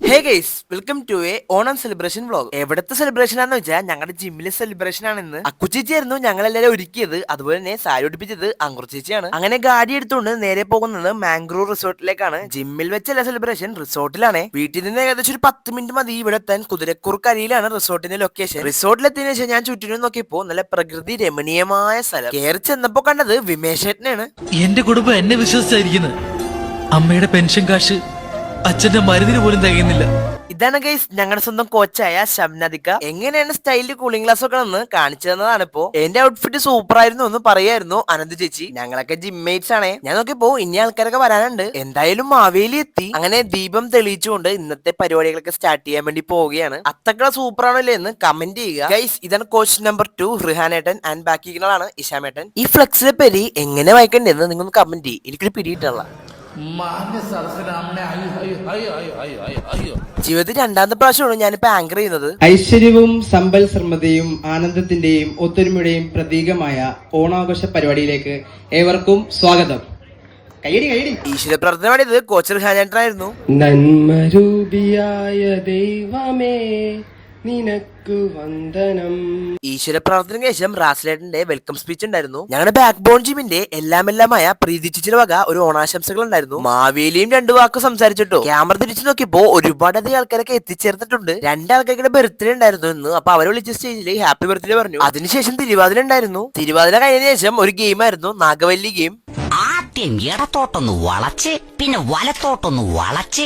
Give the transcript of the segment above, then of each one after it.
Hey guys, welcome to a Onam celebration vlog. എവിടത്തെ celebration ആണെന്ന് വെച്ചാൽ ഞങ്ങളുടെ ജിമ്മിലെ സെലിബ്രേഷൻ ആണെന്ന്. അക്കുച്ചേച്ചിയായിരുന്നു ഞങ്ങളെല്ലാരും ഒരുക്കിയത്. അതുപോലെ തന്നെ സാരി ഒടിപ്പിച്ചത് അങ്കുർ ചേച്ചിയാണ്. അങ്ങനെ ഗാഡി എടുത്തുകൊണ്ട് നേരെ പോകുന്നത് മാംഗ്രൂർ റിസോർട്ടിലേക്കാണ്. ജിമ്മിൽ വെച്ചല്ല സെലിബ്രേഷൻ, റിസോർട്ടിലാണ്. വീട്ടിൽ നിന്ന് ഏകദേശം ഒരു 10 മിനിറ്റ് മതി ഇവിടെ എത്താൻ. കുതിരക്കൂർക്കരിയിലാണ് റിസോർട്ടിന്റെ ലൊക്കേഷൻ. റിസോർട്ടിലെത്തിയതിനു ശേഷം ഞാൻ ചുറ്റിനും നോക്കിയപ്പോ നല്ല പ്രകൃതി രമണീയമായ സ്ഥലം. കയറി ചെന്നപ്പോ കണ്ടത് വിമേശേട്ടനാണ്. എന്റെ കുടുംബം എന്നെ വിശ്വസിച്ചായിരിക്കുന്നത്. അമ്മയുടെ പെൻഷൻ കാശ് അച്ഛന്റെ മരുന്നിന് പോലും തികയുന്നില്ല. ഇതാണ് ഗൈസ് ഞങ്ങളുടെ സ്വന്തം കോച്ചായ ശബ്നദിക്ക. എങ്ങനെയാണ് സ്റ്റൈലിൽ കൂളിംഗ് ഗ്ലാസ് ഒക്കെ ഒന്ന് കാണിച്ചു തന്നതാണ്. ഇപ്പോ എന്റെ ഔട്ട്ഫിറ്റ് സൂപ്പർ ആയിരുന്നു എന്ന് പറയായിരുന്നു അനന്ത് ചേച്ചി. ഞങ്ങളൊക്കെ ജിമ്മേറ്റ്സ് ആണേ. ഞാൻ നോക്കിയപ്പോ ഇനി ആൾക്കാരൊക്കെ വരാനുണ്ട്. എന്തായാലും മാവേലി എത്തി. അങ്ങനെ ദീപം തെളിയിച്ചുകൊണ്ട് ഇന്നത്തെ പരിപാടികളൊക്കെ സ്റ്റാർട്ട് ചെയ്യാൻ വേണ്ടി പോവുകയാണ്. അത്തക്കള സൂപ്പർ ആണല്ലേ എന്ന് കമന്റ് ചെയ്യുക ഗൈസ്. ഇതാണ് കോച്ച് നമ്പർ 2 റിഹാനേട്ടൻ ആൻഡ് ബാക്കികളാണ് ഇഷാമേട്ടൻ. ഈ ഫ്ലെക്സിലെ പേര് എങ്ങനെ വായിക്കണ്ടെന്ന് നിങ്ങൾ കമന്റ് ചെയ്യും. എനിക്കൊരു പിടിയിട്ടല്ല. ജീവിതത്തിൽ രണ്ടാമത്തെ പ്രാവശ്യമാണ് ഞാനിപ്പോ ആങ്കർ ചെയ്യുന്നത്. ഐശ്വര്യവും സമ്പൽ സമൃദ്ധിയും ആനന്ദത്തിന്റെയും ഒത്തൊരുമയുടെയും പ്രതീകമായ ഓണാഘോഷ പരിപാടിയിലേക്ക് ഏവർക്കും സ്വാഗതം. ഈശ്വര പ്രാർത്ഥന പാടിയത് കോച്ച് റിഹാനേട്ടനായിരുന്നു. നന്മരൂപിയായ ദൈവമേ നിനക്കു വന്ദനം. ഈശ്വര പ്രാർത്ഥനയ്ക്ക് ശേഷം റാസ്ലേട്ടന്റെ വെൽക്കം സ്പീച്ച് ഉണ്ടായിരുന്നു. ഞങ്ങളുടെ ബാക്ക് ബോൺ ജിമ്മിന്റെ എല്ലാമെല്ലാമായ പ്രീതി ചേച്ചിയുടെ വക ഒരു ഓണാശംസകൾ ഉണ്ടായിരുന്നു. മാവേലിയും 2 വാക്ക് സംസാരിച്ചിട്ടോ. ക്യാമറ തിരിച്ചു നോക്കിയപ്പോ ഒരുപാട് അധികം ആൾക്കാരൊക്കെ എത്തിച്ചേർന്നിട്ടുണ്ട്. 2 ആൾക്കാരുടെ ബർത്ത്ഡേ ഉണ്ടായിരുന്നു ഇന്ന്. അപ്പൊ അവരെ വിളിച്ച സ്റ്റേജിൽ ഹാപ്പി ബർത്ത്ഡേ പറഞ്ഞു. അതിനുശേഷം തിരുവാതിര ഉണ്ടായിരുന്നു. തിരുവാതിര കഴിഞ്ഞ ശേഷം ഒരു ഗെയിം ആയിരുന്നു, നാഗവല്ലി ഗെയിം. ആദ്യം ഇടത്തോട്ടൊന്ന് വളച്ച് പിന്നെ വലത്തോട്ടൊന്ന് വളച്ച്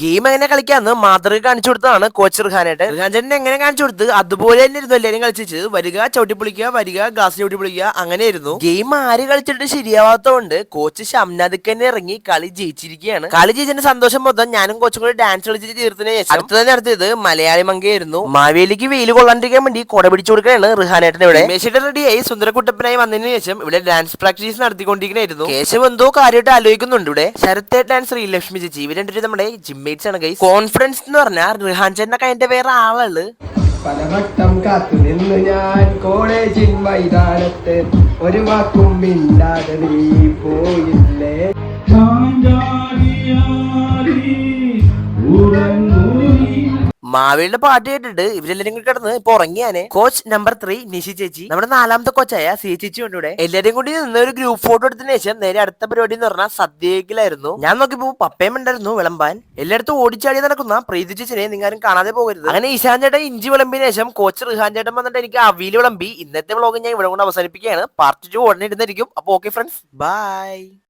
ഗെയിം എങ്ങനെ കളിക്കാന്ന് മാതൃക കാണിച്ചു കൊടുത്തതാണ് കോച്ച് റിഹാനേട്ടൻ. റിഹാൻചേട്ടൻ എങ്ങനെ കാണിച്ചു കൊടുത്ത് അതുപോലെ തന്നെ ഇരുന്നു എല്ലാവരും കളിച്ചത്. വരിക ചവിട്ടി പൊളിക്കുക, വരിക ഗ്ലാസ് ചവിട്ടി പൊളിക്കുക, അങ്ങനെയായിരുന്നു. ഗെയിം ആര് കളിച്ചിട്ട് ശരിയാവാത്തതുകൊണ്ട് കോച്ച് ഷംനാദിക്ക് തന്നെ ഇറങ്ങി കളി ജയിച്ചിരിക്കുകയാണ്. കളി ജയിച്ചതിന്റെ സന്തോഷം മൊത്തം ഞാനും കോച്ചും കൂടി ഡാൻസ് കളിച്ചിട്ട് തീർത്തതിന് ശേഷം അടുത്തത് നടത്തിയത് മലയാളി മങ്കയായിരുന്നു. മാവേലിക്ക് വെയിൽ കൊള്ളാണ്ടിരിക്കാൻ വേണ്ടി കൊട പിടിച്ചു കൊടുക്കുകയാണ് റിഹാനേട്ടൻ. ഇവിടെ മേശയുടെ റെഡിയായി സുന്ദരക്കുട്ടപ്പനായി വന്നതിന് ശേഷം ഇവിടെ ഡാൻസ് പ്രാക്ടീസ് നടത്തിക്കൊണ്ടിരിക്കുകയായിരുന്നു. കേശവ് എന്തോ കാര്യമായിട്ട് ആലോചിക്കുന്നുണ്ട്. ഇവിടെ ശരത്തേട്ടൻ ആൻഡ് ശ്രീലക്ഷ്മി ചേച്ചി ഇവർ രണ്ടുപേരും നമ്മുടെ ജിമ്മേറ്റ്സ് ആണ് ഗൈസ്. കോൺഫിഡൻസ് എന്ന് പറഞ്ഞാൽ റിഹാൻചേട്ടന്റെ കഴിഞ്ഞ വേറെ ആളുകള്. പലവട്ടം കാത്തു നിന്ന് ഞാൻ കോളേജിൽ മൈതാനത്ത് ഒരു വാക്കും മിണ്ടാതെ നീ പോയില്ലേ. മാവേലിയുടെ പാട്ട് കേട്ടിട്ട് ഇവരെല്ലാരും കൂടി കിടന്ന് ഇപ്പൊ ഉറങ്ങിയാനെ. കോച്ച് നമ്പർ 3 നിഷി ചേച്ചി, നമ്മുടെ 4ാമത്തെ കോച്ചായ സി ചേച്ചി ഉണ്ട് ഇവിടെ. എല്ലാരും കൂടി നിന്ന് ഒരു ഗ്രൂപ്പ് ഫോട്ടോ എടുത്തതിന് ശേഷം നേരെ അടുത്ത പരിപാടി എന്ന് പറഞ്ഞാൽ സദ്യയിലായിരുന്നു. ഞാൻ നോക്കിയപ്പോ പപ്പയും ഉണ്ടായിരുന്നു വിളമ്പാൻ. എല്ലായിടത്തും ഓടിച്ചാടി നടക്കുന്ന പ്രീതി ചേച്ചിനെ നിങ്ങാരും കാണാതെ പോകരുത്. അങ്ങനെ ഈശാൻ ചേട്ടൻ ഇഞ്ചി വിളമ്പിന് ശേഷം കോച്ച് റിഹാൻ ചേട്ടൻ വന്നിട്ട് എനിക്ക് അവിയിൽ വിളമ്പി. ഇന്നത്തെ വ്ളോഗ് ഞാൻ ഇവിടെ കൊണ്ട് അവസാനിപ്പിക്കുകയാണ്. പാർട്ട് 2 ഉടനെ ഇടുന്നതായിരിക്കും. അപ്പൊ ഓക്കെ ഫ്രണ്ട്സ്, ബൈ.